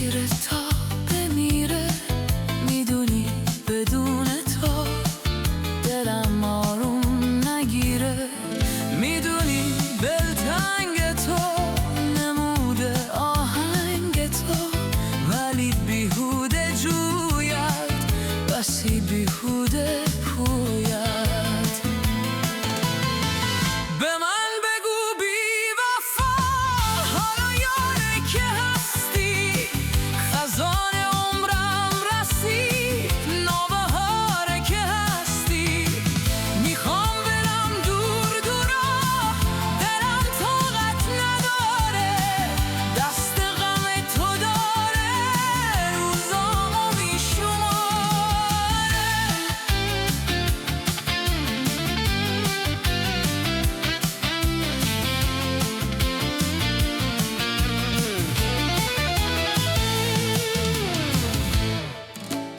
اسیر تا بمیره. میدونی بدون تو دلم آروم نگیره. میدونی دلتنگ تو نموده آهنگ تو، ولی بیهوده جوید بسی بیهوده پوید.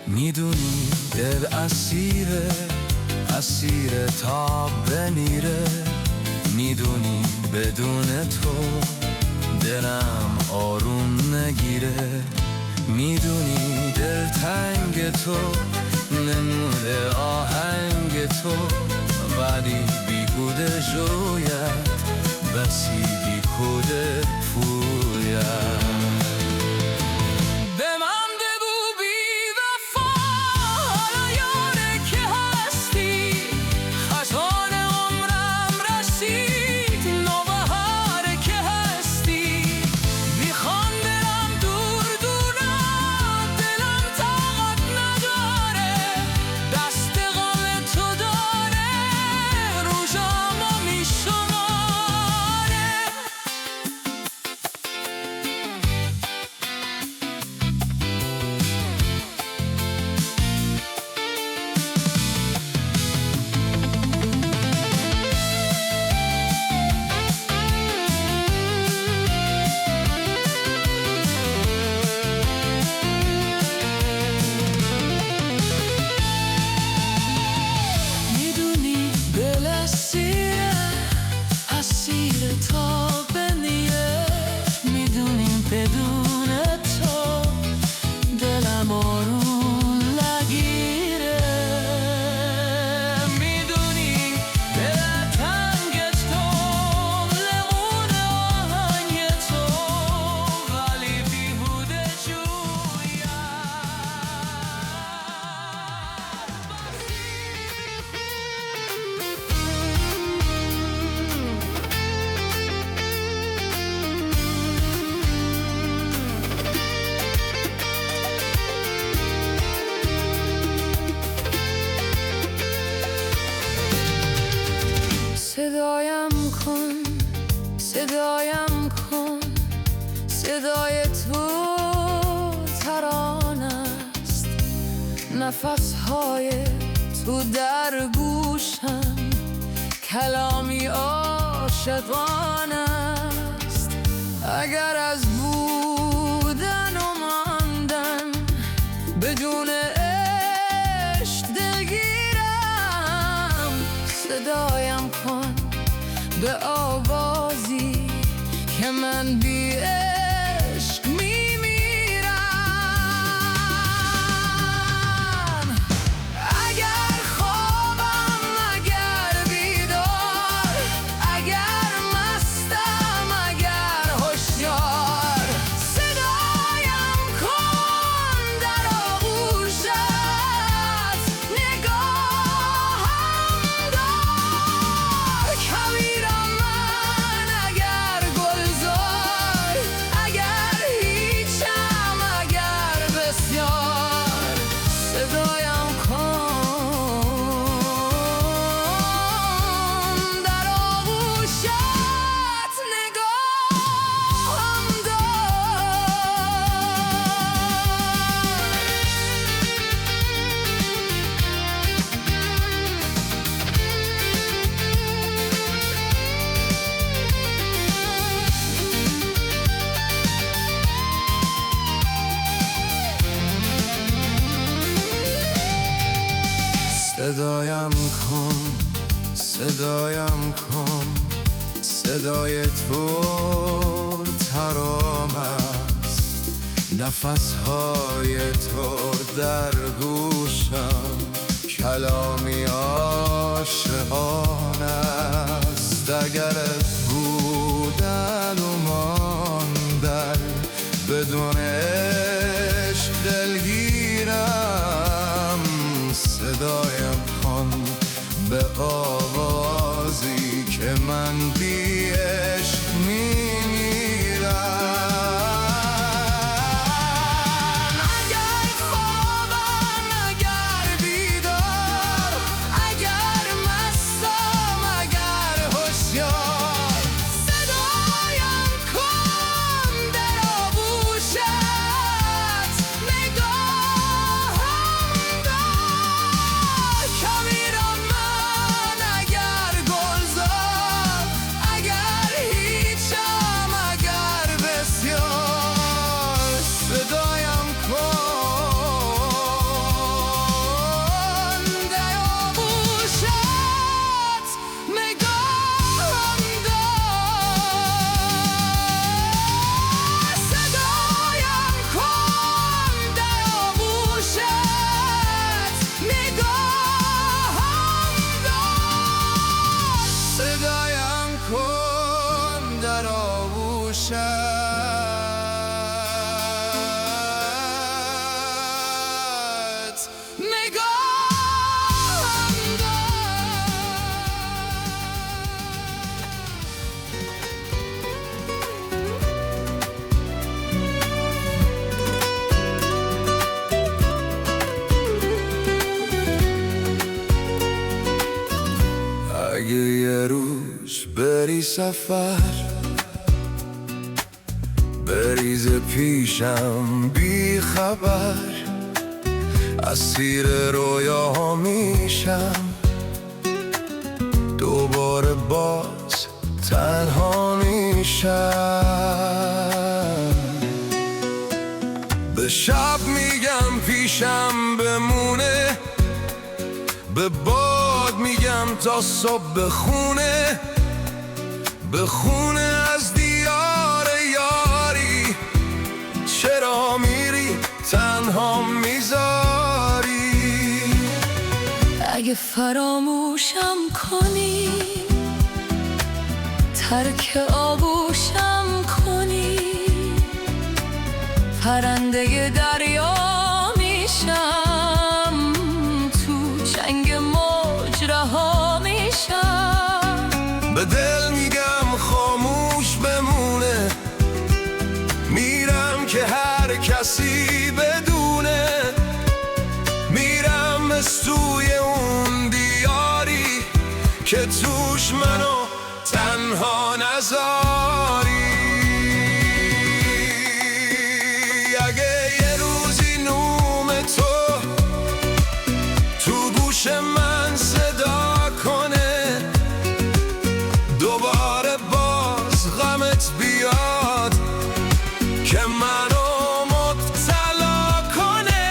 میدونی دل اسیره تا بمیره. میدونی بدون تو دلم آروم نگیره. میدونی دلتنگ تو نموده آهنگ تو، ولی بیهوده جوید بسی بیهوده پوید. اسیر تا بمیره. میدونیم بدون تو دلم آروم نگیره. میدونی دلتنگ تو نمونه آهنگ تو، ولی بیهوده جوید. صدایم کن صدای تو ترانه است. نفسهای تو در گوشم کلامی عاشقانه است. اگر از بودن و ماندن بدون عشق دلگیرم، صدایم کن به آوازی که من بی عشق میمیرم. اگر خوابم اگر بیدار، اگر مستم اگر هوشیار، صدایم کن در آغوشت نگاهم دار. کویرم من اگر گلزار، اگر هیچم اگر بسیار، صدایم کن در آغوشت نگاهم صدایم کن صدای تو ترام است. نفسهای تو در گوشم کلامی عاشقانه است. اگر بودن و ماندن بدون عشق دلگیرم، صدایم کن به آوازی که من بی عشق میمیرم. اگه یه روز بری سفر، بریز پیشم بی خبر، اسیر رویاها میشم، دوباره باز تنها میشم. به شب میگم پیشم بمونه، به باد میگم تا صبح بخونه از دیار یاری. چرا میری تنها میذاری؟ اگه فراموشم کنی، ترک آغوشم کنی، پرنده دریا میشم، تو جنگ ماجراها میشم. به دل میگم خاموش بمونه، میرم که هر کسی بدونه، میرم از توی اون دیاری که توش منو تنها نذاری. اگه یه روزی نوم تو گوش من صدا کنه، دوباره باز غمت بیاد که منو مبتلا کنه،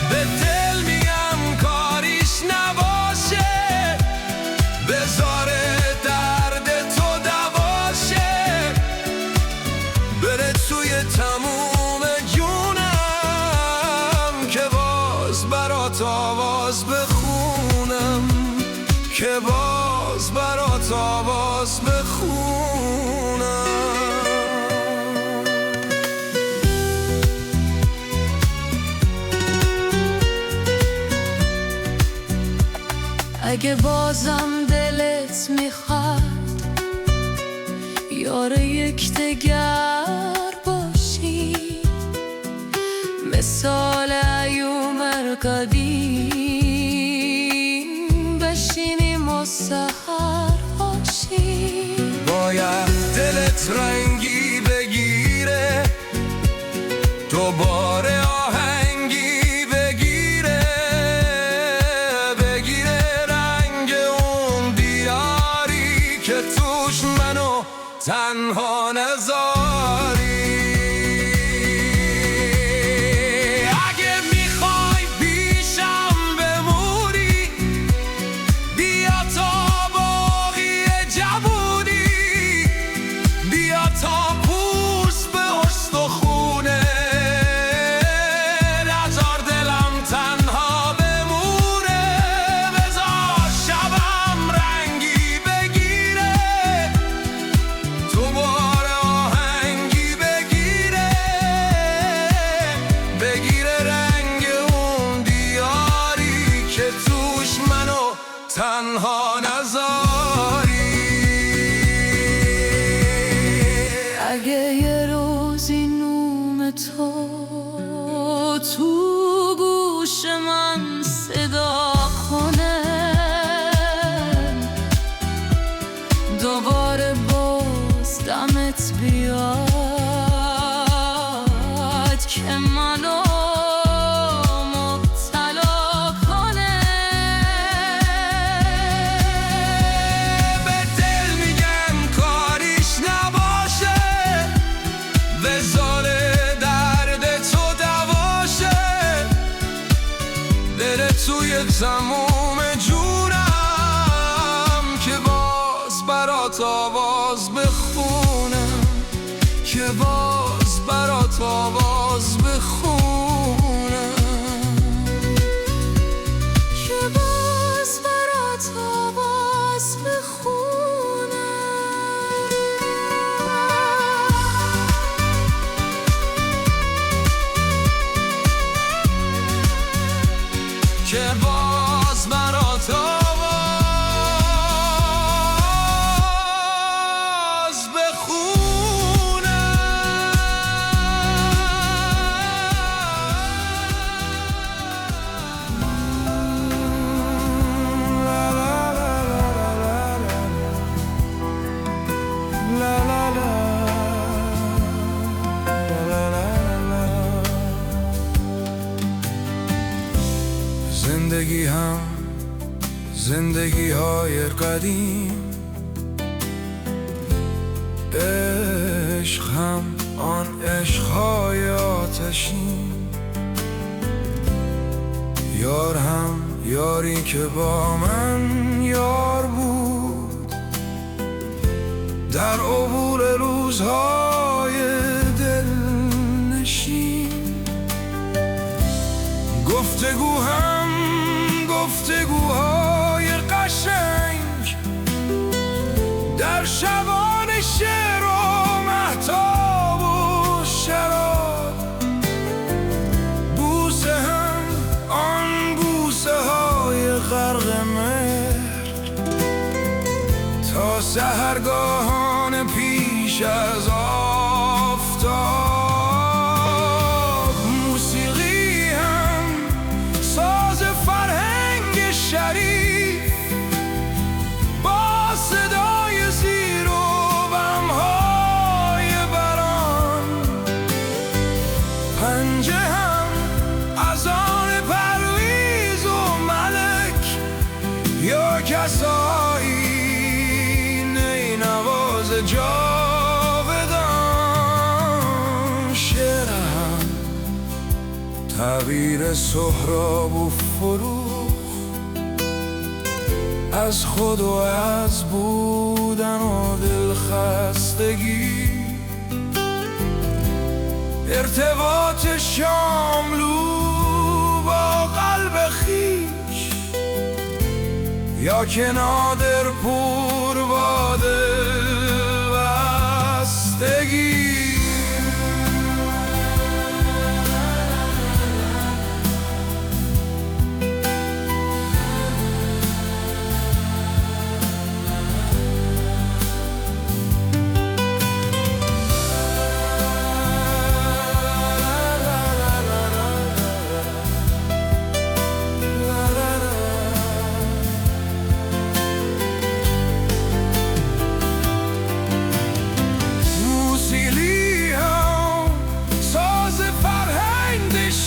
به دل میگم کاریش نباشه، بذاره درد تو دواشه، بره توی تموم جونم که باز برات آواز بخونم، که باز برات آواز بخونم. اگه بازم دلت میخواد یار یکدیگر باشی، مثال ایوم قدیم بشینیم و سحر باشی. باید دلت رنگی بگیره، دوباره آهنگی بگیره رنگ اون دیاری که توش منو تنها نذاری. اگه میخوای پیشم بمونی، بیا تا باقی جوونی، بیا تا پوست به تو تو گوش من صدا کنه، دوباره باز دمت بیاد که منو مبتلا کنه. به دل میگم کاریش نباشه، بذار درد تو دواشه، بره توی تموم جونم که باز برات آواز بخونم، که باز برات آواز بخونم، که باز برات آواز بخونم. که باز برات آواز زندگی هم زندگی های قدیم، عشق هم آن عشق های آتشین، یار هم یاری که با من یار بود در عبور روزهای دلنشین. گفتگو هم گفتگوهای قشنگ در شبان شعر و مهتاب و شراب، بوسه هم آن بوسه های غرق مهر تا سحرگاهان پیش از آفتاب. شریف با صدای زیر و بمهای بران، پنجه هم از آن پرویز و ملک یا کسایی نی نواز جاودان. شعر هم تعبیر سهراب و فروغ از خود و از بودن و دلخستگی، ارتباط شاملو با قلب خویش یا که نادر پر با دلبستگی.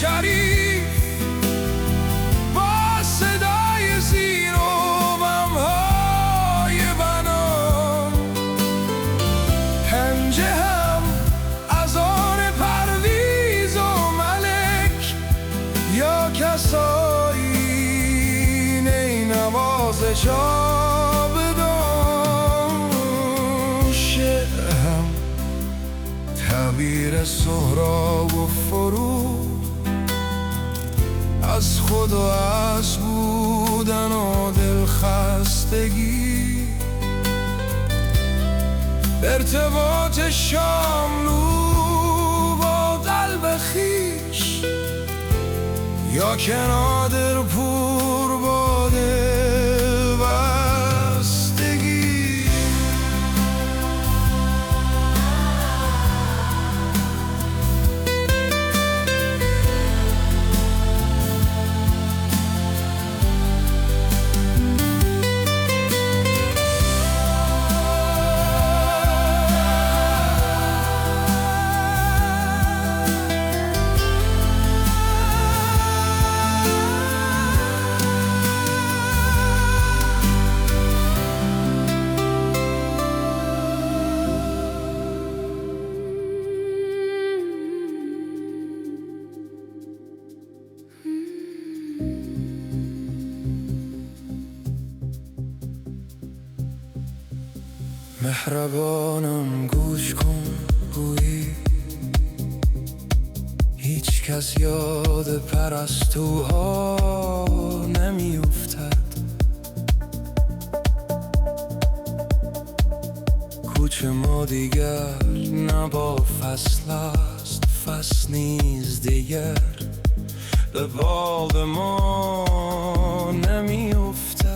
شریف با صدای زیر و بمهای بنان، پنجه هم از آن پرویز و ملک یا کسایی نی نواز جاودان. شعر هم تعبیر سهراب و فروغ از خود و از بودن و دلخستگی، ارتباط شاملو با قلب خویش یا که نادر پر با دلبستگی. مهربانم گوش کن گویی هیچ کس یاد پرستوها نمیافتد. کوچه ما دیگر نه با فصل است، فصل نیز دیگر به باد ما نمیافتد.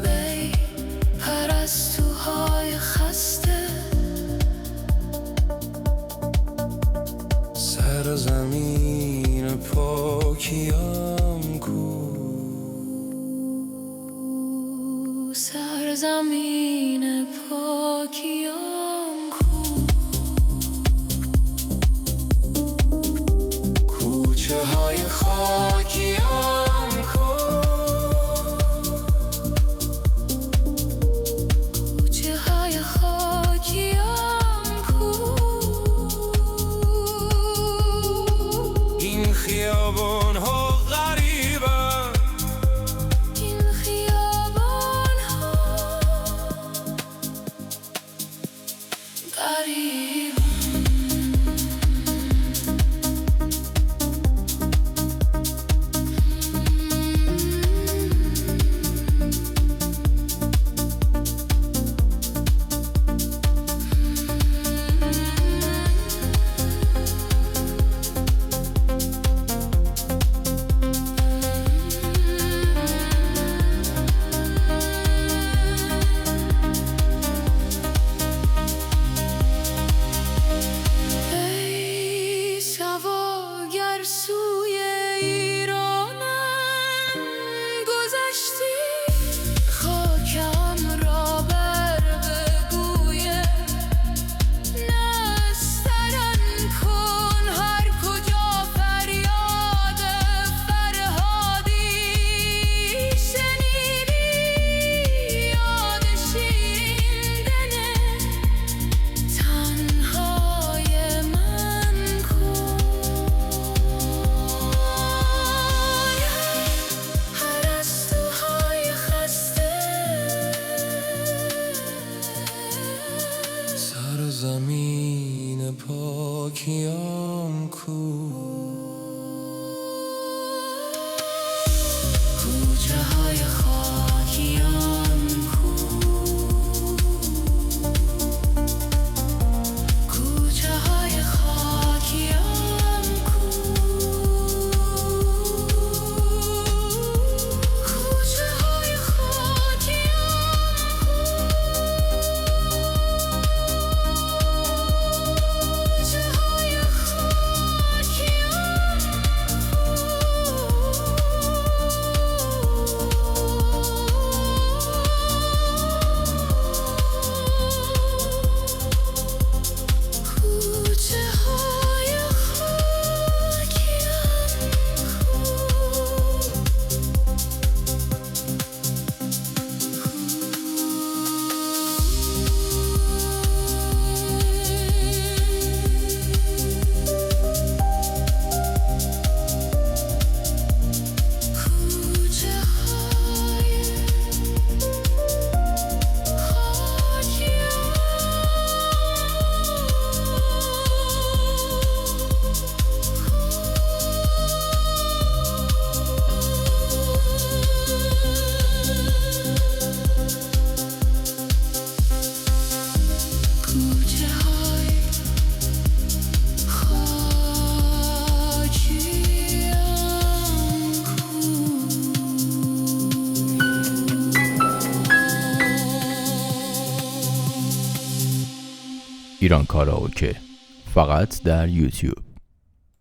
ای پرستوهای خسته، سرزمین پاکیم کو، سرزمین پاکیم کو. کوچه های خاکیم کو، کوچه های خاکیم کو. این خیابان ها غریبند، این خیابان ها غریب. سوی ایرانم گذشتی، خاکم را بر بگویم نسترن کن. هر کجا فریاد فرهادی شنیدی، یاد شیرین دل تنهای من کن. سرزمین پاکیم کو، کوچه های خاکیم کو، کوچه های خاکیم کو، کوچه های خاکیم ایران کاراوکه، فقط در یوتیوب.